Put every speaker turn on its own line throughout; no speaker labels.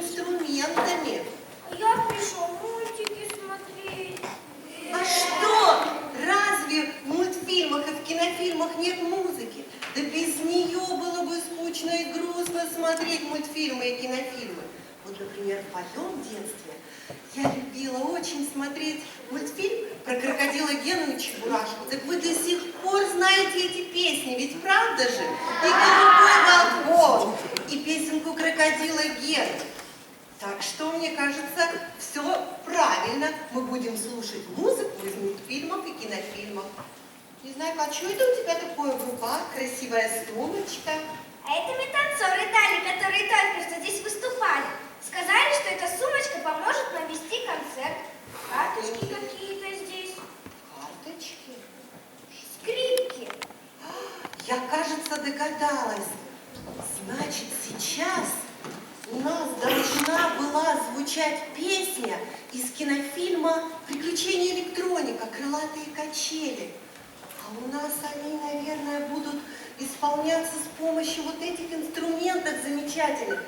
инструментами.
Я пришел мультики смотреть.
А что? Разве в мультфильмах и в кинофильмах нет музыки? Да без нее было бы скучно и грустно смотреть мультфильмы и кинофильмы. Вот, например, в моем детстве я любила очень смотреть мультфильм про крокодила Гену и Чебурашку. Так вы до сих пор знаете эти песни, ведь правда же? И «Голубой волкон», и песенку крокодила Гены. Так что, мне кажется, все правильно. Мы будем слушать музыку из мультфильмов и кинофильмов. Не знаю, а что это у тебя такое в руках? Красивая сумочка.
А это мне танцоры дали, которые только что здесь выступали. Сказали, что эта сумочка поможет нам вести концерт. Карточки какие-то здесь.
Карточки?
Скрипки.
Я, кажется, догадалась. Значит, сейчас у нас должна была звучать песня из кинофильма «Приключения электроника. Крылатые качели». А у нас они, наверное, будут исполняться с помощью вот этих инструментов замечательных.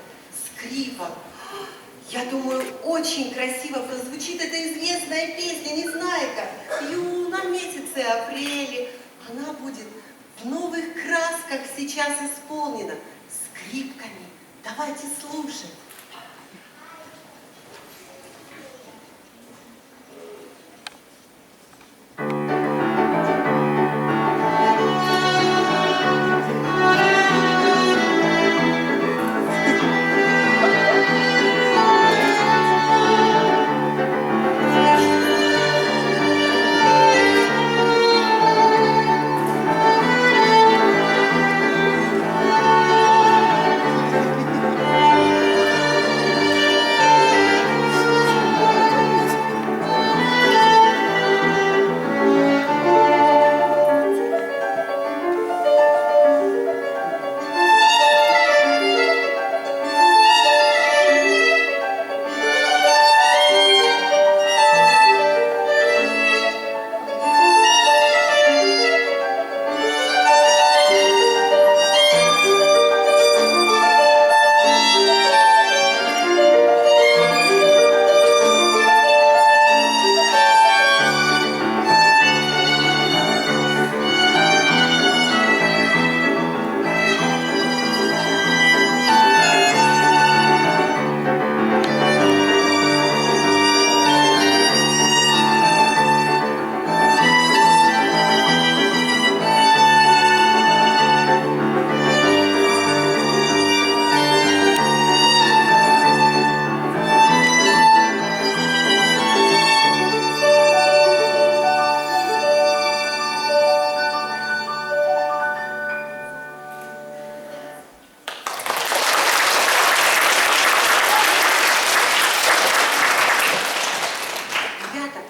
Скрипок. Я думаю, очень красиво прозвучит эта известная песня «Незнайка». В юном месяце апреле она будет в новых красках сейчас исполнена. Скрипками. Давайте слушать.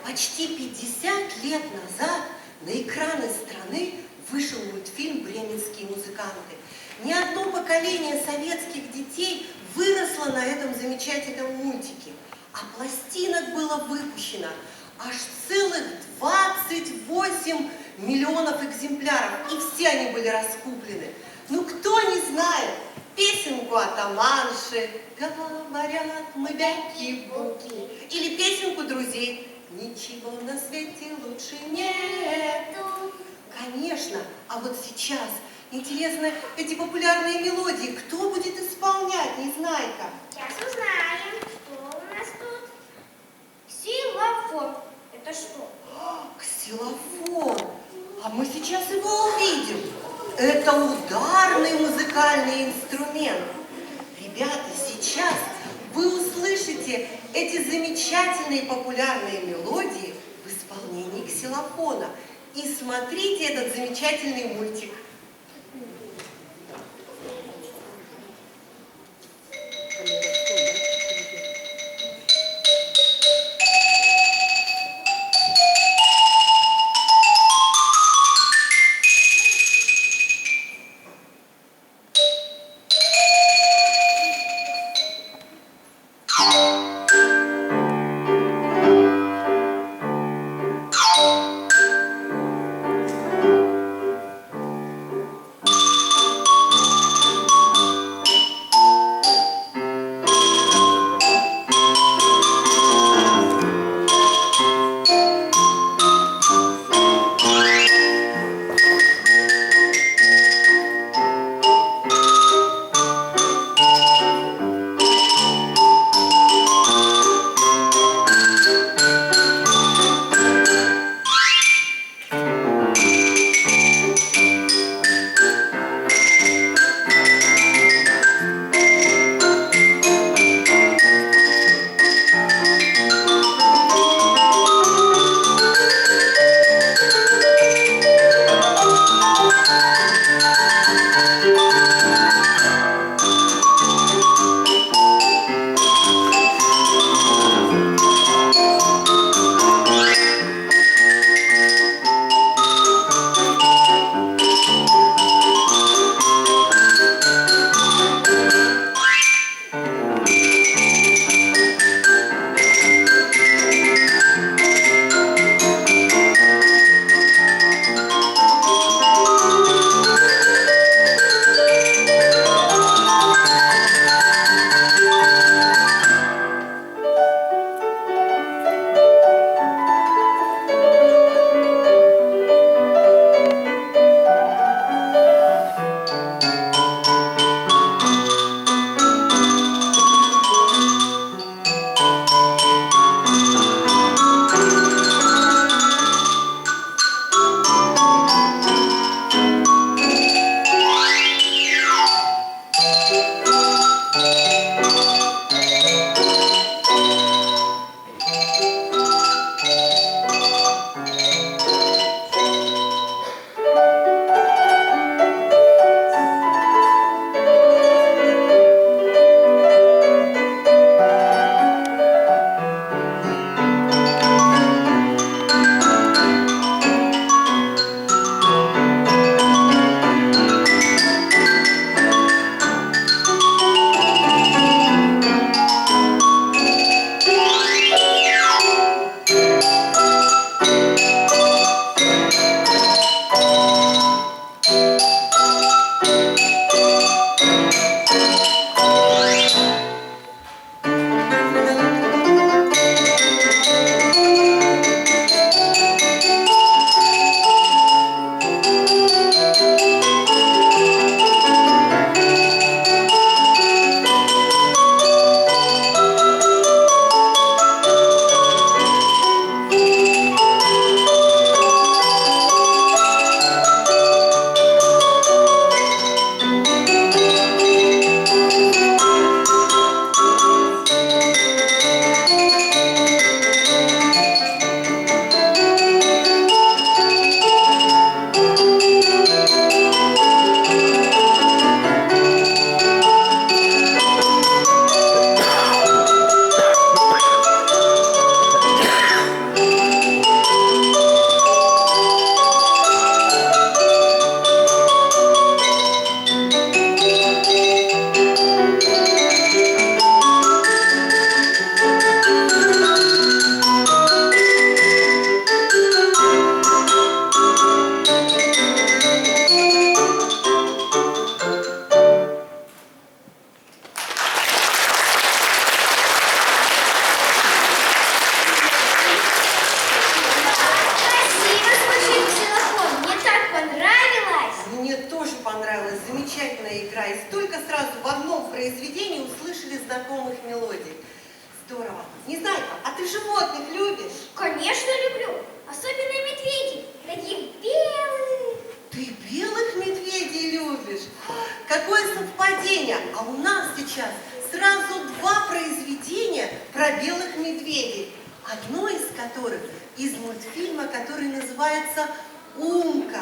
Почти 50 лет назад на экраны страны вышел мультфильм «Бременские музыканты». Ни одно поколение советских детей выросло на этом замечательном мультике. А пластинок было выпущено аж целых 28 миллионов экземпляров. И все они были раскуплены. Ну кто не знает песенку «Атаманши», «Говорят мы бяки-буки», или песенку друзей «Ничего на свете лучше нету». Конечно, а вот сейчас интересно, эти популярные мелодии кто будет исполнять, Незнайка?
Сейчас узнаем, что у нас тут. Ксилофон. Это что?
Ксилофон. А мы сейчас его увидим. Это ударный музыкальный инструмент. Ребята, сейчас вы услышите эти замечательные популярные мелодии в исполнении ксилофона. И смотрите этот замечательный мультик.
Спасибо, звучит ксилофон. Мне так понравилось.
Мне тоже понравилась замечательная игра. И столько сразу в одном произведении услышали знакомых мелодий. Здорово. Незнайка, а ты животных любишь?
Конечно, люблю. Особенно медведей. Таких белых.
Ты белых медведей любишь? Какое совпадение! А у нас сейчас сразу два произведения про белых медведей. Одно из которых из мультфильма, который называется «Умка».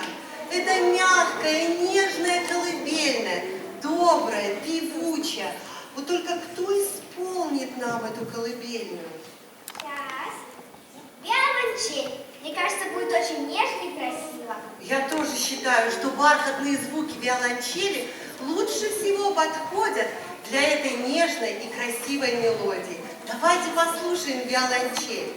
Это мягкая, нежная колыбельная, добрая, певучая. Вот только кто исполнит нам эту колыбельную?
Сейчас. Виолончель. Мне кажется, будет очень нежно и красиво.
Я тоже считаю, что бархатные звуки виолончели лучше всего подходят для этой нежной и красивой мелодии. Давайте послушаем виолончель.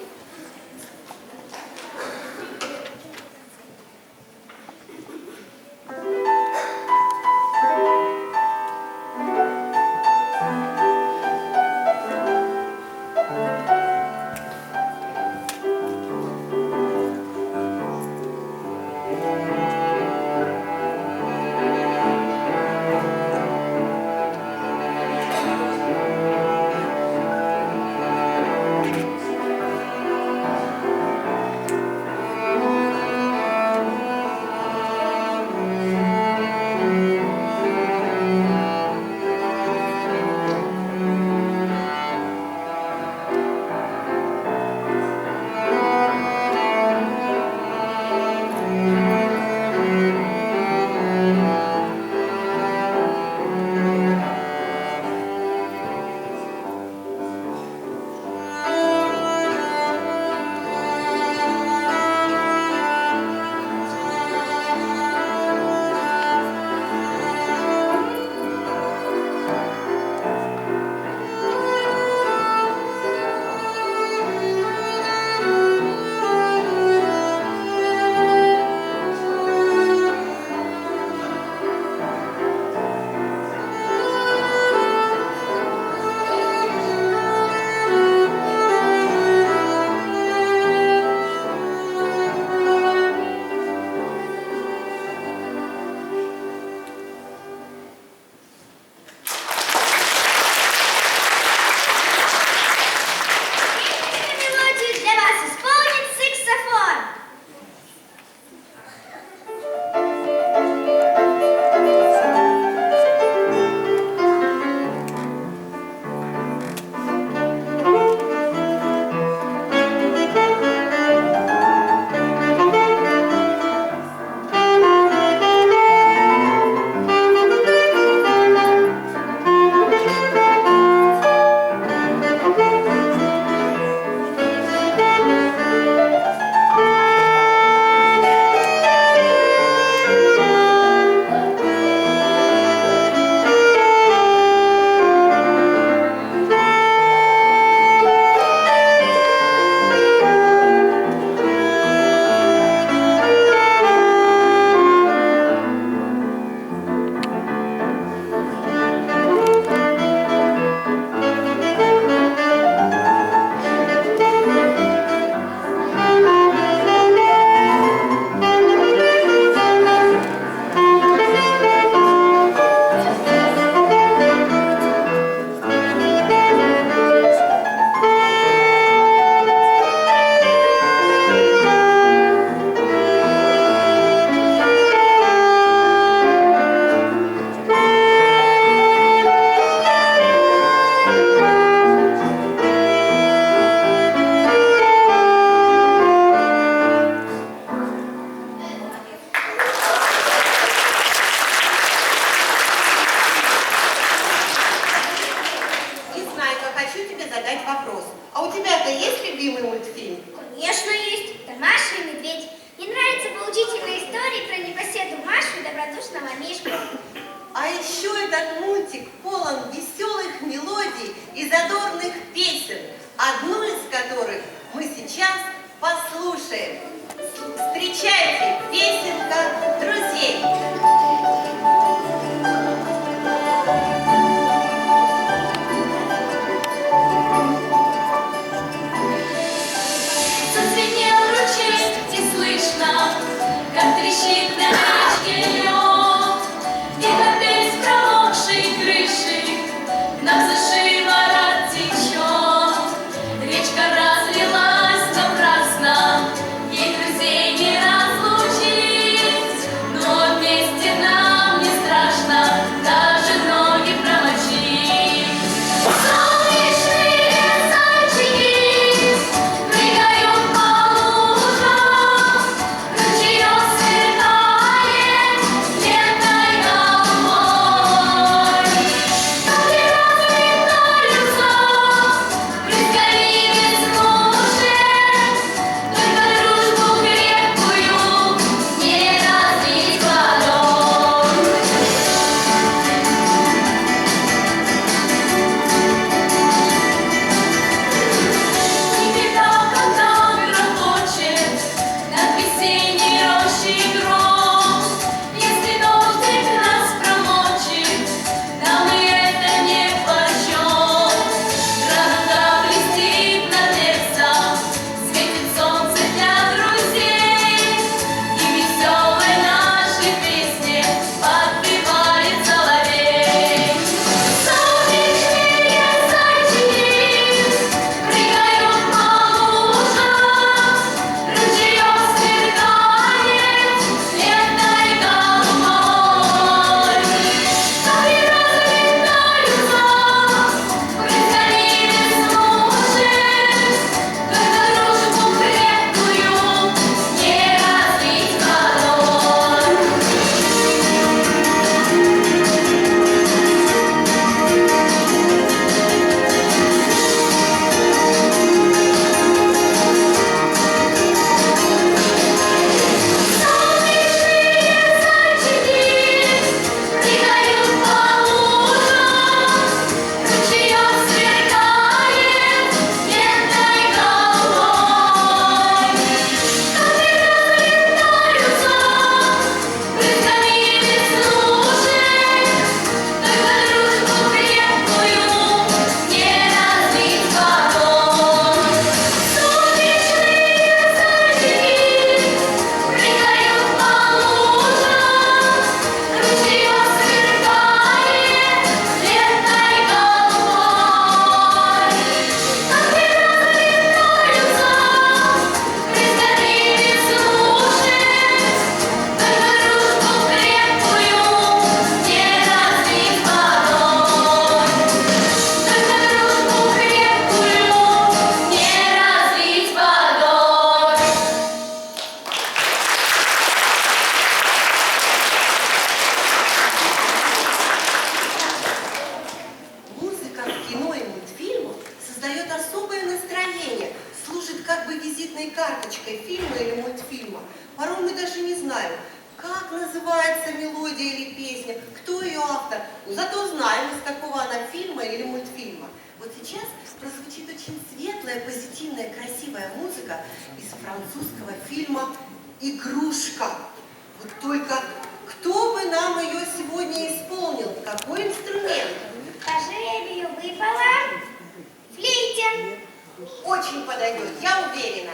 вопрос. А у тебя-то есть любимый мультфильм?
Конечно, есть. Это Маша и Медведь. Мне нравятся поучительные истории про непоседу Машу и добродушного Мишку.
А еще этот мультик полон веселых мелодий и задорных песен, одну из которых мы сейчас послушаем. Встречайте, песенка друзей.
Зазвенел ручей, где слышно, как трещит на речке лед. Тихо без промокшей крыши к нам за шиворот течет. Речка разлилась напрасно, ей друзей не разлучить. Но вместе нам не страшно даже ноги промочить. Солнечные зайчики прыгают по лужам, ручеек сверкает лентой головой. Капли разлетаются брызгами веснушек, только дружбу крепкую не разбить водой. Никогда, когда грохочет над весенней рощей гром, если дождик нас промочит, нам и это нипочем. Гранатка блестит над лесом, светит солнце для друзей, и веселой нашей песне подпевает соловей. Солнечные зайчики прыгают по лужам, ручеек сверкает лентой голубой. Капли разлетаются брызгами веснушек, только дружбу крепкую не разбить водой. Солнечные зайчики прыгают по лужам, ручеек сверкает лентой голубой. Капли разлетаются брызгами веснушек, только дружбу крепкую не разбить водой. Солнечные зайчики прыгают по лужам, ручеек сверкает лентой голубой. Капли разлетаются брызгами веснушек, только дружбу крепкую не разбить водой. Только дружбу крепкую не разбить водой.
Музыка в кино и мультфильмах создает особое настроение, служит как бы визитной карточкой фильма или мультфильма. Порой мы даже не знаем, как называется мелодия или песня, кто ее автор, но зато знаем, из какого она фильма или мультфильма. Вот сейчас прозвучит очень светлая, позитивная, красивая музыка из французского фильма «Игрушка». Вот только кто бы нам ее сегодня исполнил, какой инструмент?
По жребию выпала флейте.
Очень подойдет, я уверена.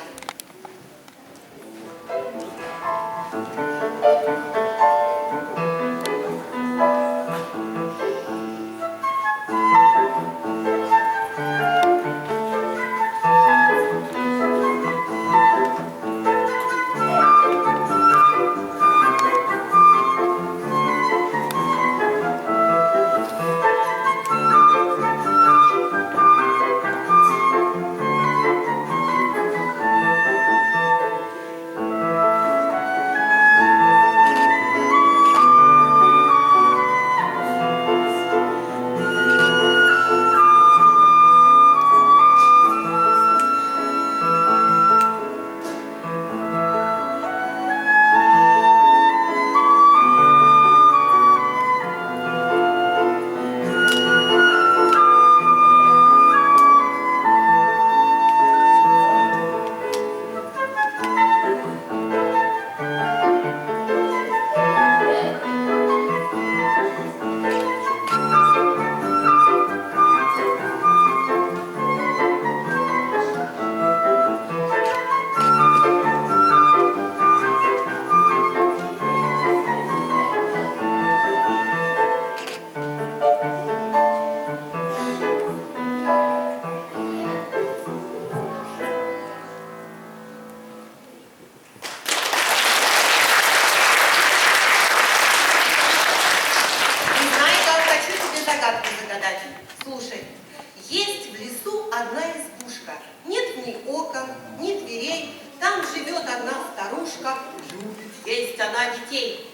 окон, ни дверей. Там живет одна старушка, любит есть она детей.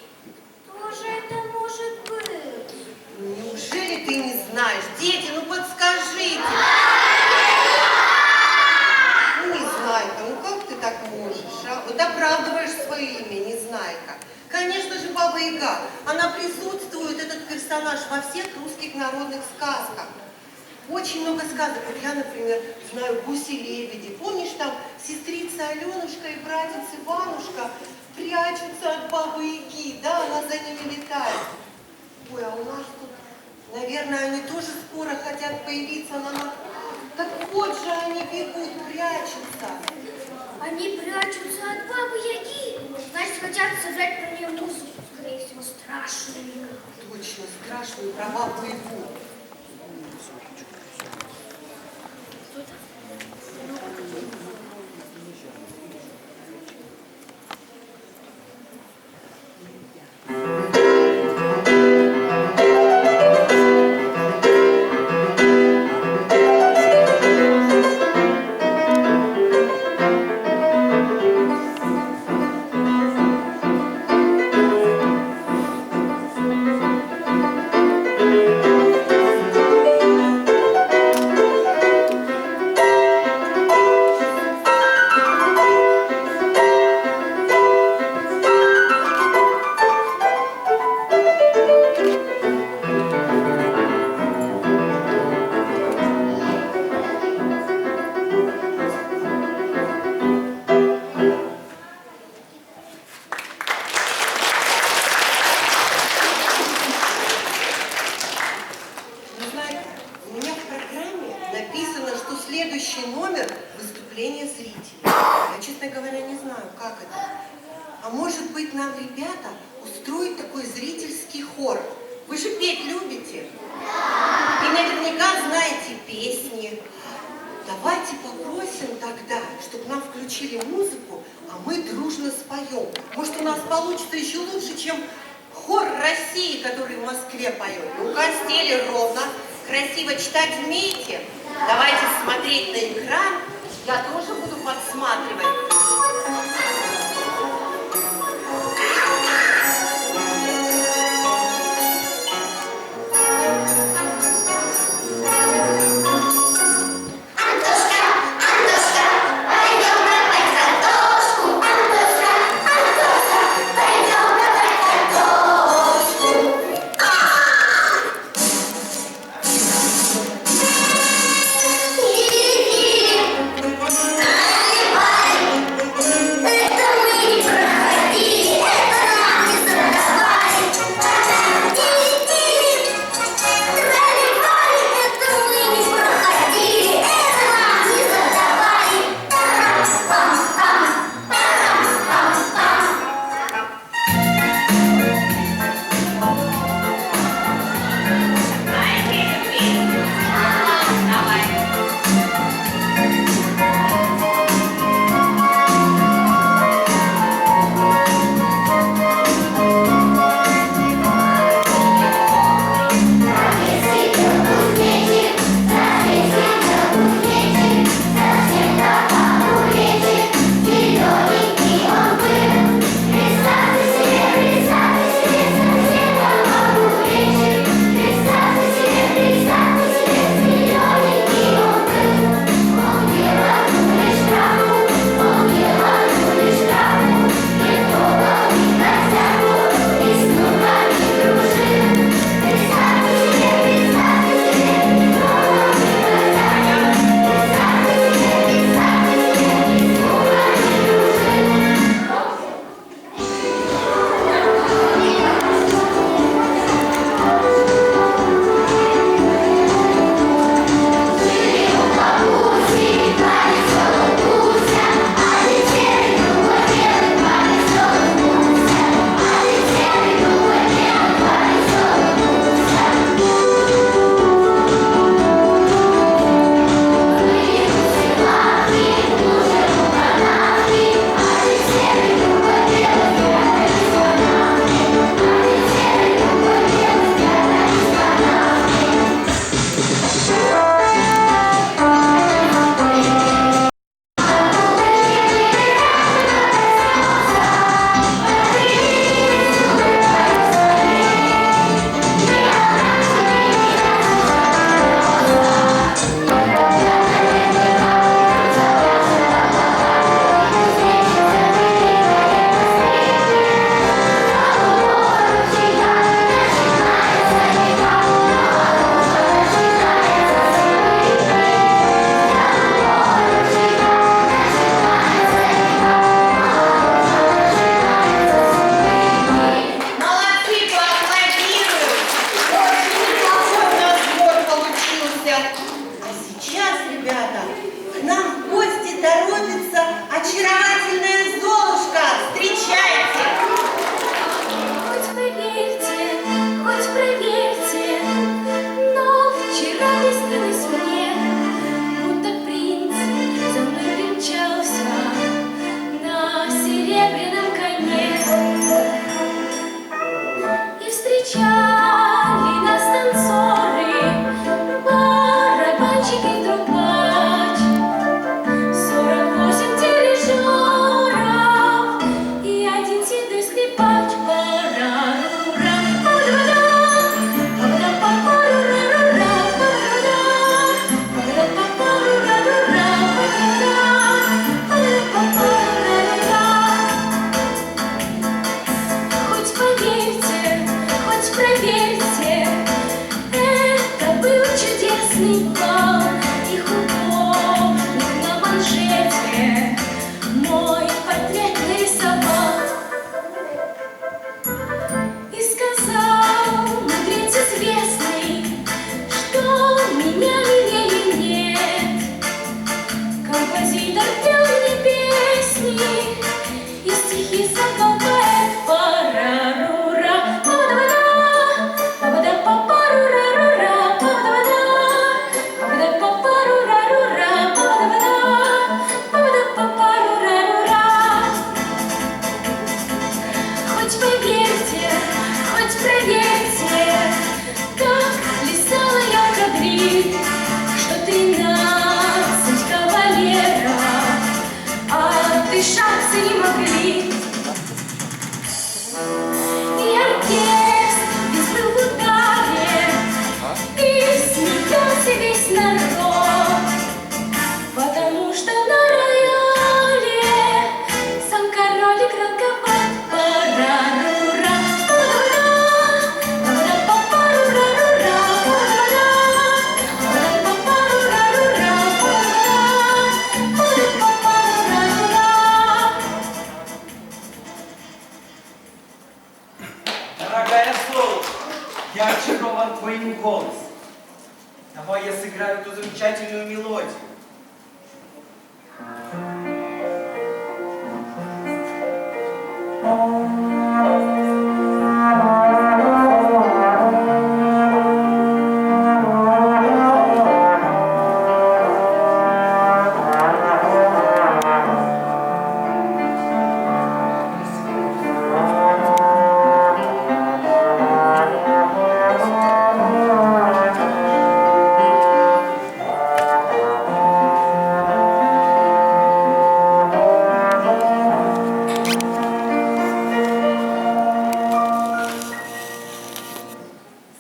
Кто же это может быть?
Неужели ты не знаешь? Дети, ну подскажите. Ну, Незнайка, ну как ты так можешь, а? Вот оправдываешь свое имя, Незнайка. Конечно же, Баба Яга. Она присутствует, этот персонаж, во всех русских народных сказках. Очень много сказок. Вот я, например, знаю «Гуси-лебеди». Помнишь, там сестрица Аленушка и братец Иванушка прячутся от Бабы Яги, да, она за ними летает. Ой, а у нас тут, наверное, они тоже скоро хотят появиться на нас. Так вот же они бегут, прячутся.
Они прячутся от Бабы Яги. Значит, хотят сыграть про нее музыку, скорее всего, страшную.
Точно, страшную про Бабу Ягу. Следующий номер – выступление зрителей. Я, честно говоря, не знаю, как это. А может быть, нам, ребята, устроить такой зрительский хор? Вы же петь любите? И наверняка знаете песни. Давайте попросим тогда, чтобы нам включили музыку, а мы дружно споем. Может, у нас получится еще лучше, чем хор России, который в Москве поет. Ну-ка, стели ровно. Красиво читать умеете? Давайте смотреть на экран. Я тоже буду подсматривать.
Thank you.
голос. Давай я сыграю эту замечательную мелодию.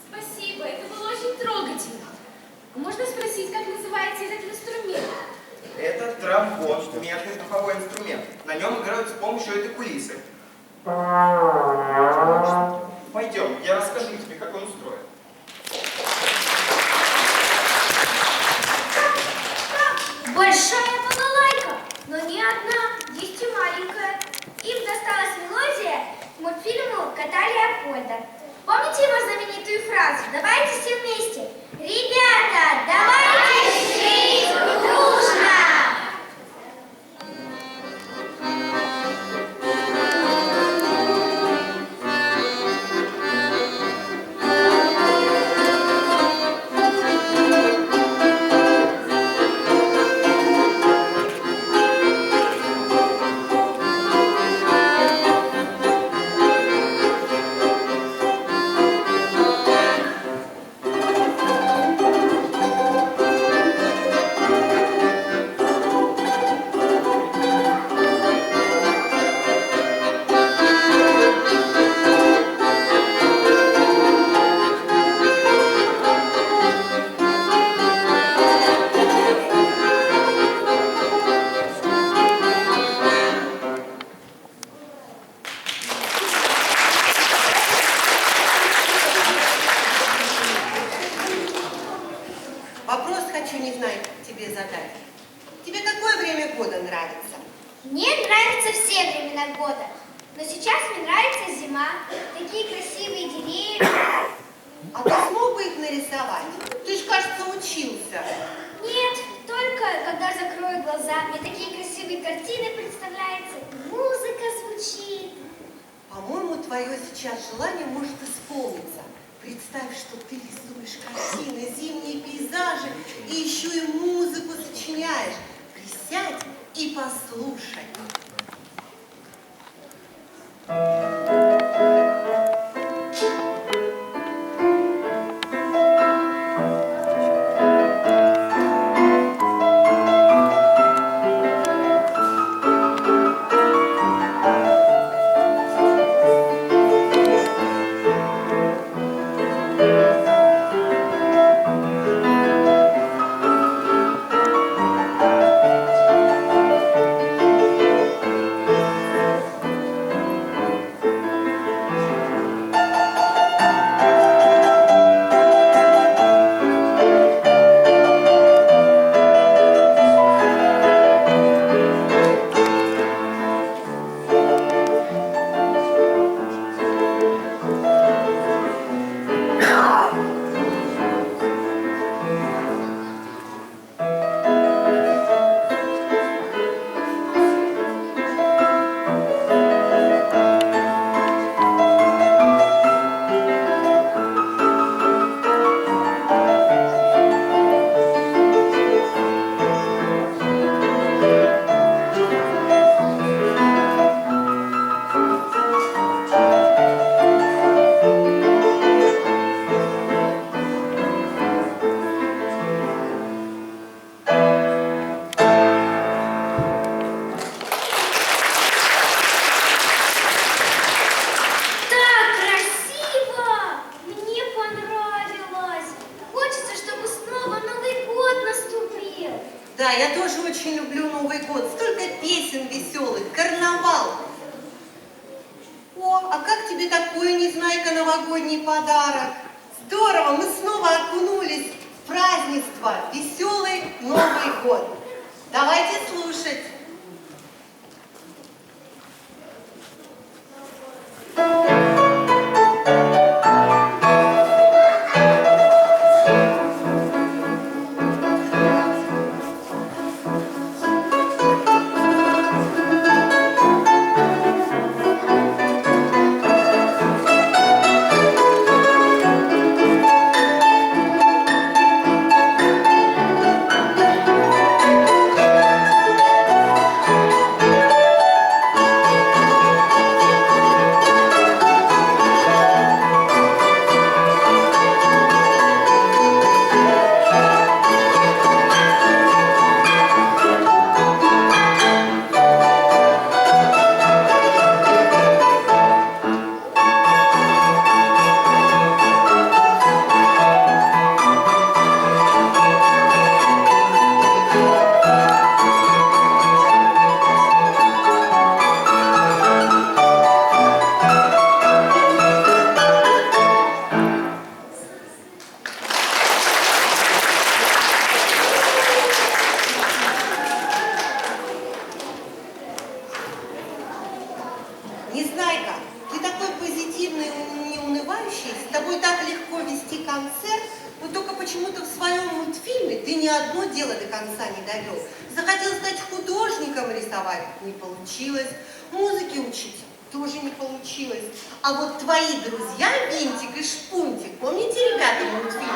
Спасибо, это было очень трогательно. Можно спросить, как называется этот инструмент?
Это тромбон, местный духовой инструмент. На нем играют с помощью этой кулисы. Пойдем, я расскажу тебе, как он устроен.
Большая балалайка, но не одна, есть и маленькая. Им досталась мелодия к мультфильму «Кота Леопольда». Помните его знаменитую фразу? Давайте все вместе. Ребята, давайте жить дружно!
Вопрос хочу, не знаю, тебе задать. Тебе какое время года нравится?
Мне нравятся все времена года, но сейчас мне нравится зима. Такие красивые деревья.
А ты смог бы их нарисовать? Ты же, кажется, учился.
Нет, только когда закрою глаза, мне такие красивые картины представляются. Музыка звучит.
По-моему, твое сейчас желание может исполниться. Представь, что ты рисуешь картины, зимние пейзажи и еще и музыку сочиняешь. Присядь и послушай. Да, я тоже очень люблю Новый год. Столько песен веселых, карнавал. О, а как тебе такой, Незнайка, новогодний подарок? Здорово, мы снова окунулись в празднество, веселый Новый год. Давайте слушать. почему-то в своем мультфильме ты ни одно дело до конца не довел. Захотел стать художником рисовать, не получилось. Музыке учиться тоже не получилось. А вот твои друзья Винтик и Шпунтик, помните, ребята, мультфильм?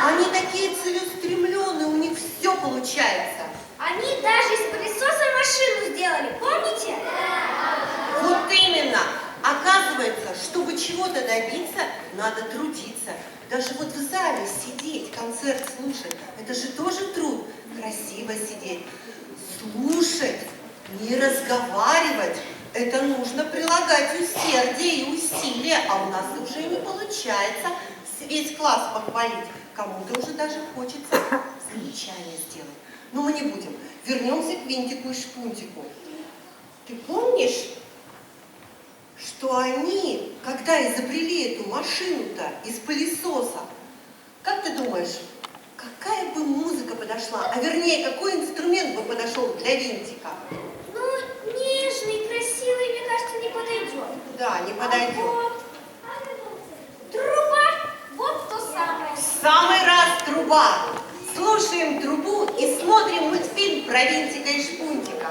Они такие целеустремленные, у них все получается.
Они даже из пылесоса машину сделали, помните?
Вот именно. Оказывается, чтобы чего-то добиться, надо трудиться. Даже вот в зале сидеть, концерт слушать, это же тоже труд. Красиво сидеть, слушать, не разговаривать. Это нужно прилагать усердие и усилия, а у нас уже не получается весь класс похвалить. Кому-то уже даже хочется замечание сделать. Но мы не будем. Вернемся к Винтику и Шпунтику. Ты помнишь, что они, когда изобрели эту машину-то из пылесоса, как ты думаешь, какая бы музыка подошла, а вернее, какой инструмент бы подошел для Винтика?
Ну, нежный, красивый, мне кажется, не подойдет.
Да, не подойдет.
Труба, вот то самое.
В самый раз труба. Слушаем трубу и смотрим мультфильм про Винтика и Шпунтика.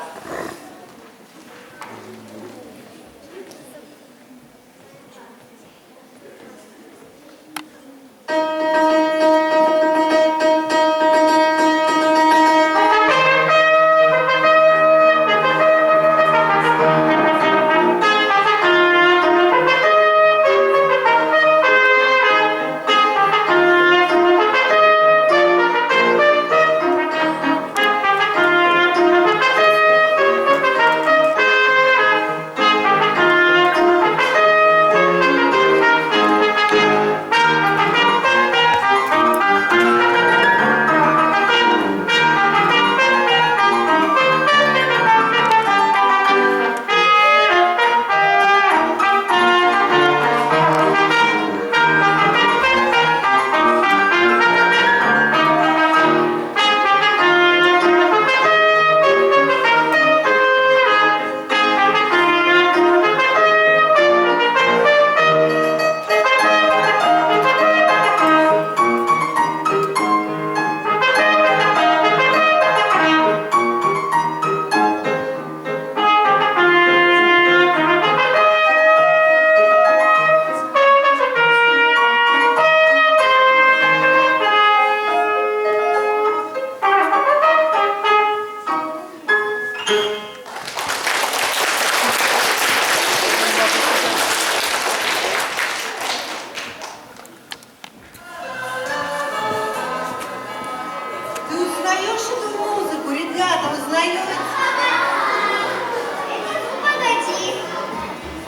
Погоди.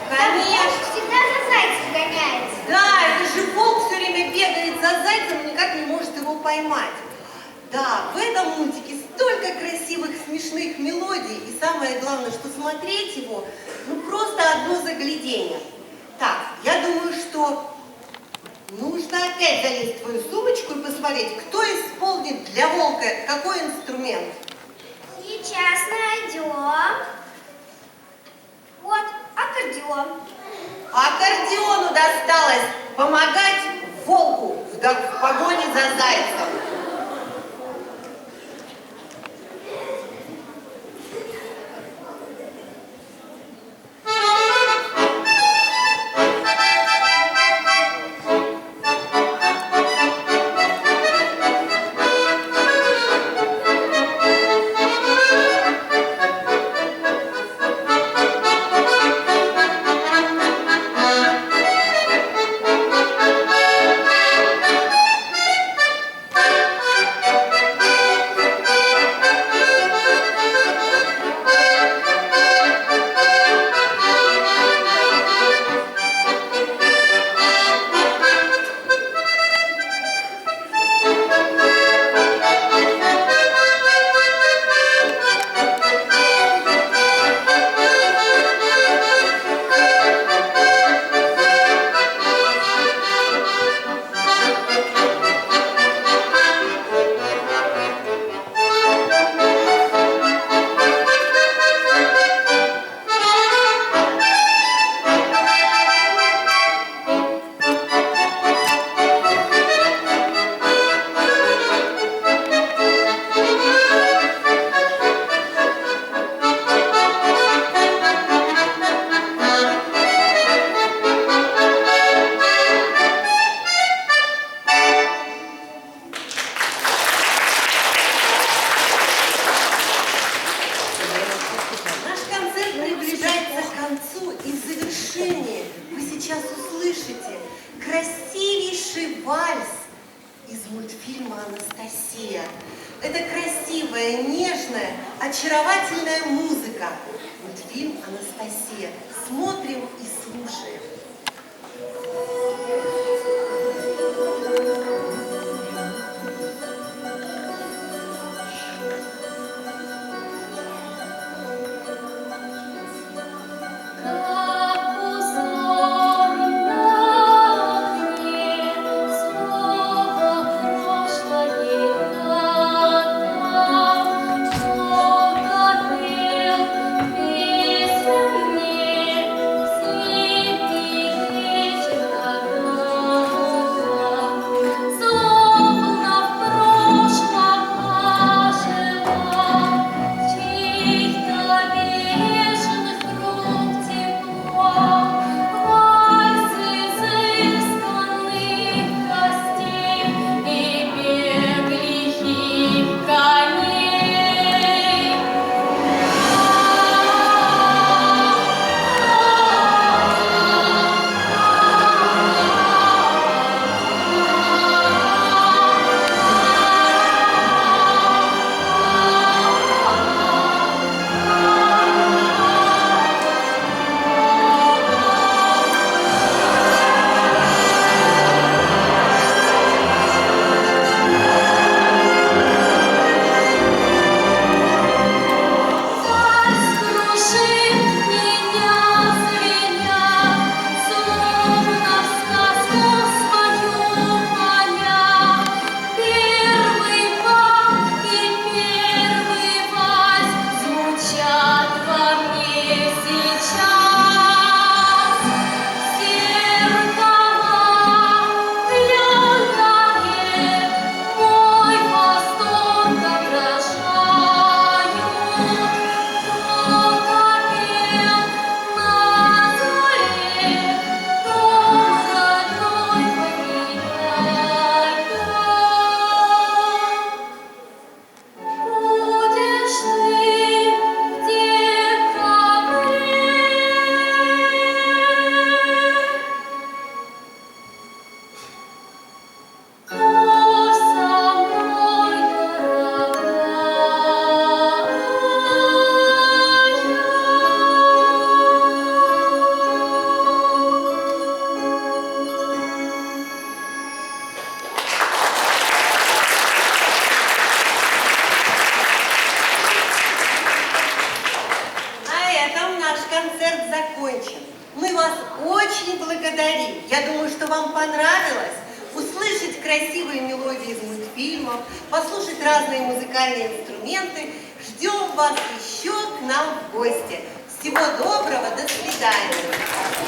Конечно.
Всегда за зайцем гоняется.
Да, это же волк все время бегает за зайцем и никак не может его поймать. Да, в этом мультике столько красивых, смешных мелодий, и самое главное, что смотреть его, ну просто одно заглядение. Так, я думаю, что нужно опять залезть в твою сумочку и посмотреть, кто исполнит для волка какой инструмент.
Сейчас найдем. Вот, аккордеон.
Аккордеону досталось помогать волку в погоне за зайцем. Это красивая, нежная, очаровательная музыка. Мультфильм «Анастасия». Смотрим и слушаем. Концерт закончен. Мы вас очень благодарим. Я думаю, что вам понравилось услышать красивые мелодии из мультфильмов, послушать разные музыкальные инструменты. Ждем вас еще к нам в гости. Всего доброго, до свидания.